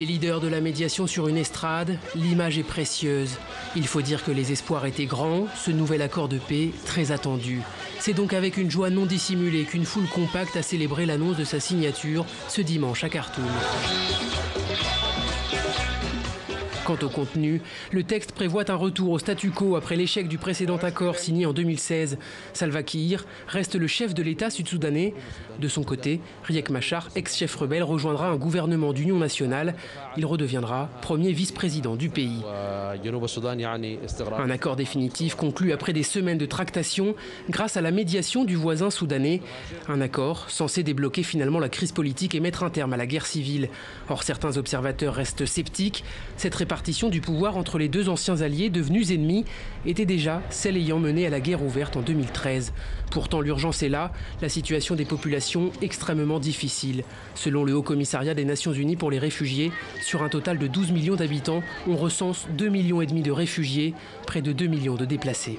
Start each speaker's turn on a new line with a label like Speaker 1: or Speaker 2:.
Speaker 1: Les leaders de la médiation sur une estrade, l'image est précieuse. Il faut dire que les espoirs étaient grands, ce nouvel accord de paix très attendu. C'est donc avec une joie non dissimulée qu'une foule compacte a célébré l'annonce de sa signature ce dimanche à Khartoum. Quant au contenu, le texte prévoit un retour au statu quo après l'échec du précédent accord signé en 2016. Salva Kiir reste le chef de l'État sud-soudanais. De son côté, Riek Machar, ex-chef rebelle, rejoindra un gouvernement d'union nationale. Il redeviendra premier vice-président du pays. Un accord définitif conclu après des semaines de tractations grâce à la médiation du voisin soudanais. Un accord censé débloquer finalement la crise politique et mettre un terme à la guerre civile. Or, certains observateurs restent sceptiques. Cette répartition du pouvoir entre les deux anciens alliés devenus ennemis était déjà celle ayant mené à la guerre ouverte en 2013. Pourtant, l'urgence est là, la situation des populations extrêmement difficile. Selon le Haut Commissariat des Nations Unies pour les réfugiés, sur un total de 12 millions d'habitants, on recense 2,5 millions de réfugiés, près de 2 millions de déplacés.